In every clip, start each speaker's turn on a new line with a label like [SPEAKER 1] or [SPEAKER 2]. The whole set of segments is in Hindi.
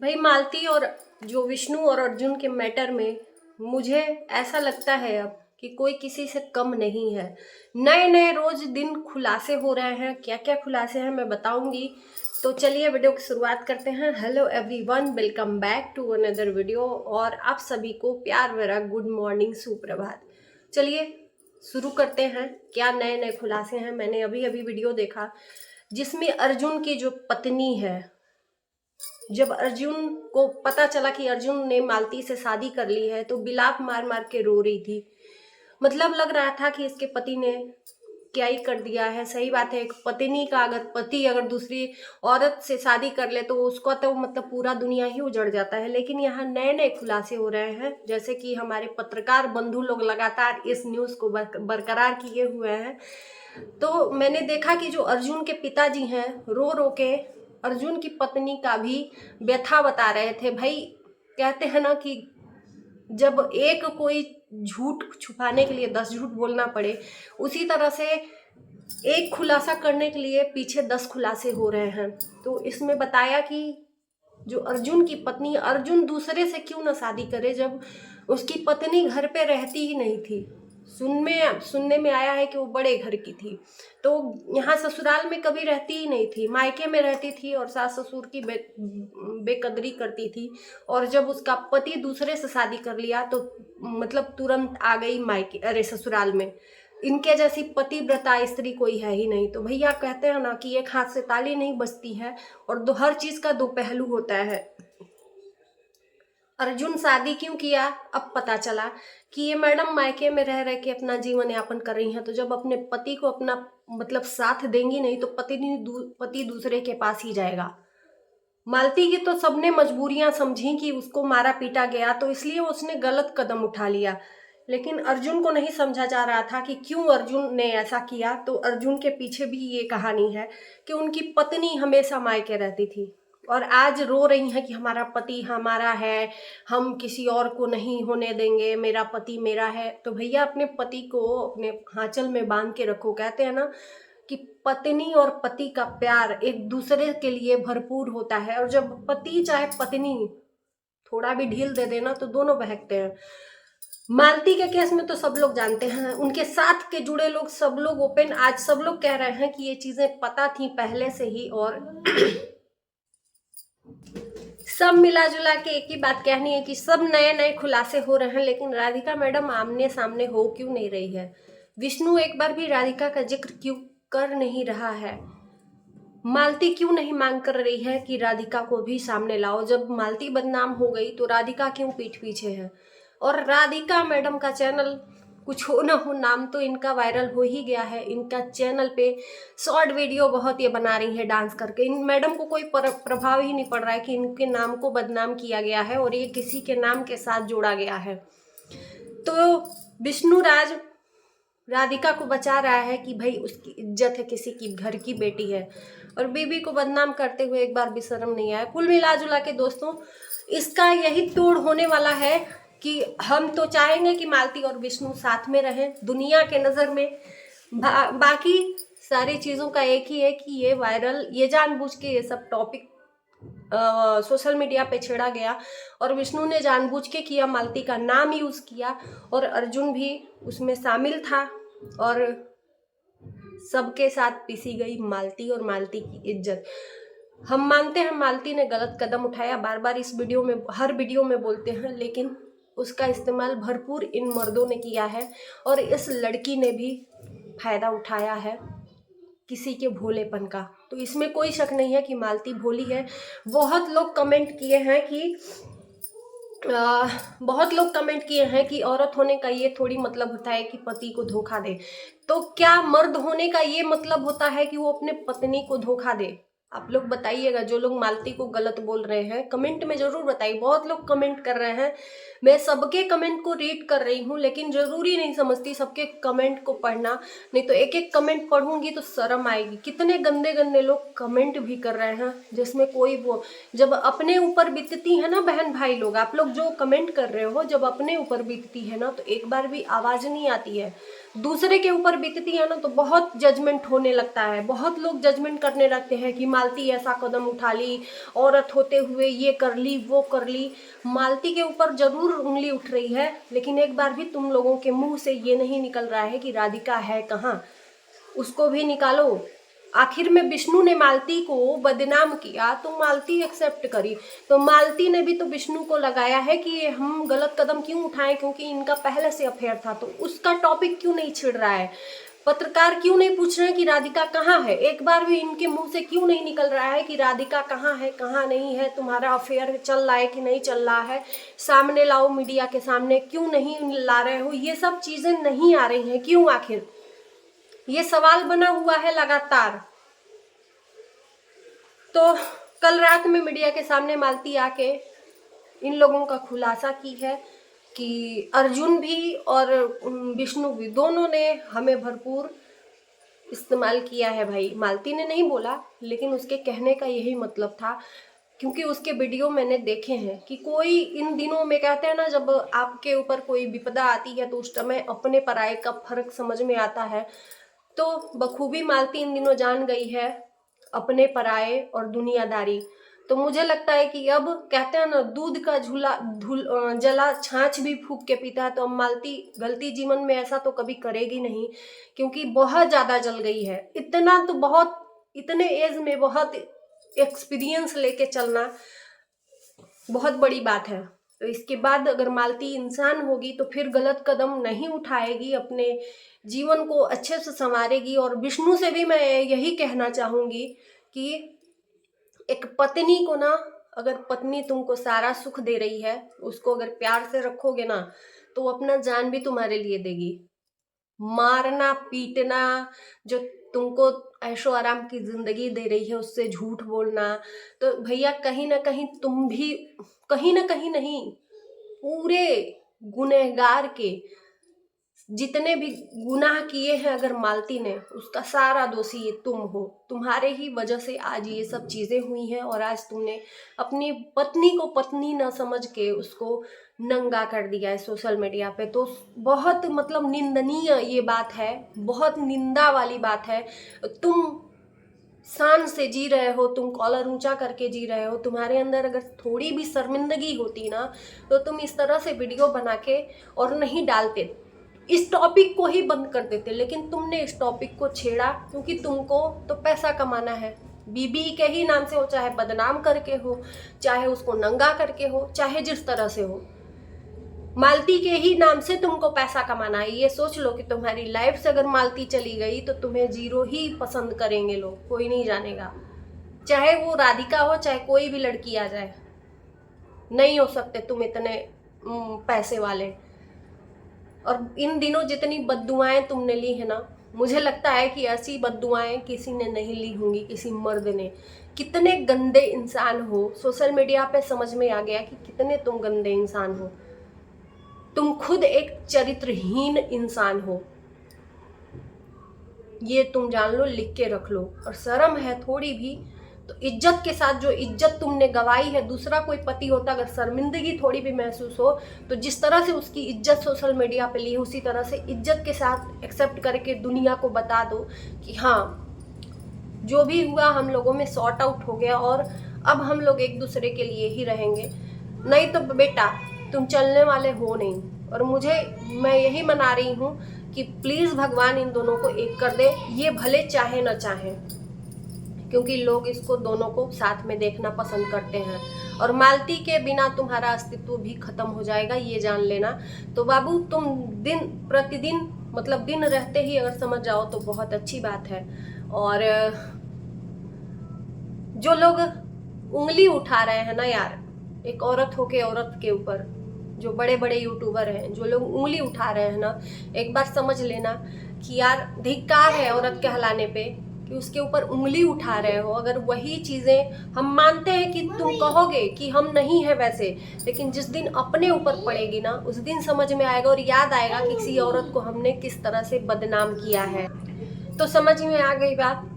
[SPEAKER 1] भाई मालती और जो विष्णु और अर्जुन के मैटर में मुझे ऐसा लगता है अब कि कोई किसी से कम नहीं है। नए नए रोज दिन खुलासे हो रहे हैं। क्या क्या खुलासे हैं मैं बताऊंगी। तो चलिए वीडियो की शुरुआत करते हैं। Hello everyone, welcome back to another video और आप सभी को प्यार भरा गुड मॉर्निंग, सुप्रभात। चलिए शुरू करते हैं। क्या नए नए खुलासे हैं। मैंने अभी अभी वीडियो देखा जिसमें अर्जुन की जो पत्नी है, जब अर्जुन को पता चला कि अर्जुन ने मालती से शादी कर ली है तो बिलाप मार मार के रो रही थी। मतलब लग रहा था कि इसके पति ने क्या ही कर दिया है। सही बात है, एक पत्नी का अगर पति अगर दूसरी औरत से शादी कर ले तो उसका तो मतलब पूरा दुनिया ही उजड़ जाता है। लेकिन यहाँ नए नए खुलासे हो रहे हैं, जैसे कि हमारे पत्रकार बंधु लोग लगातार इस न्यूज़ को बरकरार किए हुए हैं। तो मैंने देखा कि जो अर्जुन के पिताजी हैं रो रो के अर्जुन की पत्नी का भी व्यथा बता रहे थे। भाई कहते हैं ना कि जब एक कोई झूठ छुपाने के लिए 10 झूठ बोलना पड़े, उसी तरह से एक खुलासा करने के लिए पीछे 10 खुलासे हो रहे हैं। तो इसमें बताया कि जो अर्जुन की पत्नी, अर्जुन दूसरे से क्यों ना शादी करे जब उसकी पत्नी घर पे रहती ही नहीं थी। सुनने में आया है कि वो बड़े घर की थी, तो यहाँ ससुराल में कभी रहती ही नहीं थी, मायके में रहती थी और सास ससुर की बेकदरी करती थी। और जब उसका पति दूसरे से शादी कर लिया तो मतलब तुरंत आ गई मायके, अरे ससुराल में। इनके जैसी पतिव्रता स्त्री कोई है ही नहीं। तो भैया कहते हैं ना कि एक हाथ से ताली नहीं बजती है और हर चीज का दो पहलू होता है। अर्जुन शादी क्यों किया अब पता चला कि ये मैडम मायके में रह रह के अपना जीवन यापन कर रही हैं। तो जब अपने पति को अपना मतलब साथ देंगी नहीं तो पति दूसरे के पास ही जाएगा। मालती की तो सबने मजबूरियां समझी कि उसको मारा पीटा गया तो इसलिए उसने गलत कदम उठा लिया। लेकिन अर्जुन को नहीं समझा जा रहा था कि क्यों अर्जुन ने ऐसा किया। तो अर्जुन के पीछे भी ये कहानी है कि उनकी पत्नी हमेशा मायके रहती थी और आज रो रही हैं कि हमारा पति हमारा है, हम किसी और को नहीं होने देंगे, मेरा पति मेरा है। तो भैया अपने पति को अपने आंचल में बांध के रखो। कहते हैं ना कि पत्नी और पति का प्यार एक दूसरे के लिए भरपूर होता है और जब पति चाहे पत्नी थोड़ा भी ढील दे देना तो दोनों बहकते हैं। मालती के केस में तो सब लोग जानते हैं, उनके साथ के जुड़े लोग सब लोग ओपन आज सब लोग कह रहे हैं कि ये चीजें पता थी पहले से ही। और सब मिला जुला के एक ही बात कहनी है कि सब नए नए खुलासे हो रहे हैं, लेकिन राधिका मैडम आमने सामने हो क्यों नहीं रही है। विष्णु एक बार भी राधिका का जिक्र क्यों कर नहीं रहा है। मालती क्यों नहीं मांग कर रही है कि राधिका को भी सामने लाओ। जब मालती बदनाम हो गई तो राधिका क्यों पीठ पीछे है। और राधिका मैडम का चैनल कुछ हो ना हो, नाम तो इनका वायरल हो ही गया है। इनका चैनल पे शॉर्ट वीडियो बहुत ये बना रही है डांस करके। इन मैडम को कोई प्रभाव ही नहीं पड़ रहा है कि इनके नाम को बदनाम किया गया है और ये किसी के नाम के साथ जोड़ा गया है। तो विष्णु राज राधिका को बचा रहा है कि भाई उसकी इज्जत है, किसी की घर की बेटी है, और बीबी को बदनाम करते हुए एक बार भी शर्म नहीं आया। कुल मिला जुला के दोस्तों इसका यही तोड़ होने वाला है कि हम तो चाहेंगे कि मालती और विष्णु साथ में रहें दुनिया के नज़र में। बाकी सारी चीज़ों का एक ही है कि ये वायरल, ये जानबूझ के ये सब टॉपिक सोशल मीडिया पे छेड़ा गया और विष्णु ने जानबूझ के किया, मालती का नाम यूज़ किया और अर्जुन भी उसमें शामिल था और सबके साथ पीसी गई मालती और मालती की इज्जत। हम मानते हैं मालती ने गलत कदम उठाया, बार बार इस वीडियो में हर वीडियो में बोलते हैं, लेकिन उसका इस्तेमाल भरपूर इन मर्दों ने किया है और इस लड़की ने भी फायदा उठाया है किसी के भोलेपन का। तो इसमें कोई शक नहीं है कि मालती भोली है। बहुत लोग कमेंट किए हैं कि औरत होने का ये थोड़ी मतलब होता है कि पति को धोखा दे। तो क्या मर्द होने का ये मतलब होता है कि वो अपने पत्नी को धोखा दे। आप लोग बताइएगा, जो लोग मालती को गलत बोल रहे हैं कमेंट में जरूर बताइए। बहुत लोग कमेंट कर रहे हैं, मैं सबके कमेंट को रीड कर रही हूँ, लेकिन जरूरी नहीं समझती सबके कमेंट को पढ़ना, नहीं तो एक एक कमेंट पढ़ूंगी तो शर्म आएगी। कितने गंदे गंदे लोग कमेंट भी कर रहे हैं जिसमें कोई वो, जब अपने ऊपर बीतती है ना बहन भाई लोग, आप लोग जो कमेंट कर रहे हो जब अपने ऊपर बीतती है ना तो एक बार भी आवाज नहीं आती है। दूसरे के ऊपर बीतती है ना तो बहुत जजमेंट होने लगता है। बहुत लोग जजमेंट करने लगते हैं कि मालती ऐसा कदम उठा ली, औरत होते हुए ये कर ली वो कर ली। मालती के ऊपर जरूर उंगली उठ रही है, लेकिन एक बार भी तुम लोगों के मुंह से ये नहीं निकल रहा है कि राधिका है कहाँ, उसको भी निकालो। आखिर में विष्णु ने मालती को बदनाम किया तो मालती एक्सेप्ट करी, तो मालती ने भी तो विष्णु को लगाया है कि हम गलत कदम क्यों उठाएं, क्योंकि इनका पहले से अफेयर था। तो उसका टॉपिक क्यों नहीं छिड़ रहा है? पत्रकार क्यों नहीं पूछ रहे हैं कि राधिका कहाँ है? एक बार भी इनके मुंह से क्यों नहीं निकल रहा है कि राधिका कहाँ है कहाँ नहीं है, तुम्हारा अफेयर चल रहा है कि नहीं चल रहा है, सामने लाओ, मीडिया के सामने क्यों नहीं ला रहे हो? ये सब चीजें नहीं आ रही हैं, क्यों? आखिर ये सवाल बना हुआ है लगातार। तो कल रात में मीडिया के सामने मालती आके इन लोगों का खुलासा की है कि अर्जुन भी और विष्णु भी, दोनों ने हमें भरपूर इस्तेमाल किया है। भाई मालती ने नहीं बोला, लेकिन उसके कहने का यही मतलब था, क्योंकि उसके वीडियो मैंने देखे हैं कि कोई इन दिनों में कहते हैं ना, जब आपके ऊपर कोई विपदा आती है तो उस समय अपने पराये का फर्क समझ में आता है। तो बखूबी मालती इन दिनों जान गई है अपने पराये और दुनियादारी। तो मुझे लगता है कि अब कहते हैं ना, दूध का झूला जला छाछ भी फूंक के पीता है। तो अब मालती गलती जीवन में ऐसा तो कभी करेगी नहीं, क्योंकि बहुत ज्यादा जल गई है। इतना तो बहुत, इतने एज में बहुत एक्सपीरियंस लेके चलना बहुत बड़ी बात है। तो इसके बाद अगर मालती इंसान होगी तो फिर गलत कदम नहीं उठाएगी, अपने जीवन को अच्छे से संवारेगी। और विष्णु से भी मैं यही कहना चाहूंगी कि एक पत्नी को ना, अगर पत्नी तुमको सारा सुख दे रही है, उसको अगर प्यार से रखोगे ना तो वो अपना जान भी तुम्हारे लिए देगी। मारना पीटना, जो तुमको ऐशो आराम की जिंदगी दे रही है, उससे झूठ बोलना, तो भैया कहीं ना कहीं तुम भी, कहीं ना कहीं नहीं, पूरे गुनहगार के जितने भी गुनाह किए हैं अगर मालती ने, उसका सारा दोषी ये तुम हो। तुम्हारे ही वजह से आज ये सब चीजें हुई हैं, और आज तुमने अपनी पत्नी को पत्नी न समझ के उसको नंगा कर दिया है सोशल मीडिया पे। तो बहुत मतलब निंदनीय ये बात है, बहुत निंदा वाली बात है। तुम शान से जी रहे हो, तुम कॉलर ऊंचा करके जी रहे हो। तुम्हारे अंदर अगर थोड़ी भी शर्मिंदगी होती ना तो तुम इस तरह से वीडियो बना के और नहीं डालते, इस टॉपिक को ही बंद कर देते। लेकिन तुमने इस टॉपिक को छेड़ा क्योंकि तुमको तो पैसा कमाना है। बीबी के ही नाम से हो, चाहे बदनाम करके हो, चाहे उसको नंगा करके हो, चाहे जिस तरह से हो, मालती के ही नाम से तुमको पैसा कमाना है। ये सोच लो कि तुम्हारी लाइफ से अगर मालती चली गई तो तुम्हें जीरो ही पसंद करेंगे लोग, कोई नहीं जानेगा। चाहे वो राधिका हो, चाहे कोई भी लड़की आ जाए, नहीं हो सकते तुम इतने पैसे वाले। और इन दिनों जितनी बद्दुआएं तुमने ली है ना, मुझे लगता है कि ऐसी बद्दुआएं किसी ने नहीं ली होंगी, किसी मर्द ने। कितने गंदे इंसान हो, सोशल मीडिया पे समझ में आ गया कि कितने तुम गंदे इंसान हो। तुम खुद एक चरित्रहीन इंसान हो, ये तुम जान लो, लिख के रख लो। और शर्म है थोड़ी भी तो इज्जत के साथ, जो इज्जत तुमने गवाई है, दूसरा कोई पति होता अगर शर्मिंदगी थोड़ी भी महसूस हो तो जिस तरह से उसकी इज्जत सोशल मीडिया पे ली है, उसी तरह से इज्जत के साथ एक्सेप्ट करके दुनिया को बता दो कि हाँ, जो भी हुआ हम लोगों में सॉर्ट आउट हो गया और अब हम लोग एक दूसरे के लिए ही रहेंगे। नहीं तो बेटा तुम चलने वाले हो नहीं। और मैं यही मना रही हूँ कि प्लीज भगवान इन दोनों को एक कर दे, ये भले चाहे न चाहे, क्योंकि लोग इसको दोनों को साथ में देखना पसंद करते हैं। और मालती के बिना तुम्हारा अस्तित्व भी खत्म हो जाएगा, ये जान लेना। तो बाबू तुम दिन प्रतिदिन, मतलब दिन रहते ही अगर समझ जाओ तो बहुत अच्छी बात है। और जो लोग उंगली उठा रहे हैं ना यार, एक औरत होके औरत के ऊपर, जो बड़े बड़े यूट्यूबर हैं, जो लोग उंगली उठा रहे हैं ना, एक बार समझ लेना कि यार धिक्कार है औरत कहलाने पे कि उसके ऊपर उंगली उठा रहे हो। अगर वही चीजें हम मानते हैं कि तुम कहोगे कि हम नहीं है वैसे, लेकिन जिस दिन अपने ऊपर पड़ेगी ना, उस दिन समझ में आएगा और याद आएगा कि किसी औरत को हमने किस तरह से बदनाम किया है। तो समझ में आ गई बात।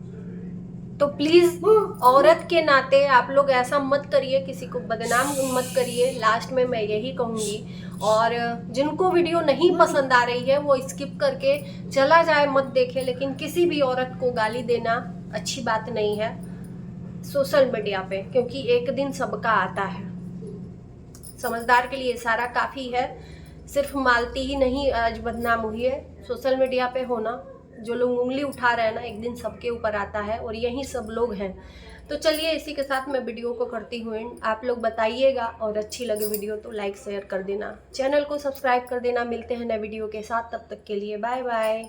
[SPEAKER 1] तो प्लीज़ औरत के नाते आप लोग ऐसा मत करिए, किसी को बदनाम मत करिए। लास्ट में मैं यही कहूँगी। और जिनको वीडियो नहीं पसंद आ रही है वो स्किप करके चला जाए, मत देखे। लेकिन किसी भी औरत को गाली देना अच्छी बात नहीं है सोशल मीडिया पे, क्योंकि एक दिन सबका आता है। समझदार के लिए इशारा काफ़ी है। सिर्फ मालती ही नहीं आज बदनाम हुई है, सोशल मीडिया पे होना, जो लोग उंगली उठा रहे हैं ना, एक दिन सबके ऊपर आता है और यही सब लोग हैं। तो चलिए इसी के साथ मैं वीडियो को करती हूँ एंड। आप लोग बताइएगा और अच्छी लगे वीडियो तो लाइक शेयर कर देना, चैनल को सब्सक्राइब कर देना। मिलते हैं नए वीडियो के साथ, तब तक के लिए बाय बाय।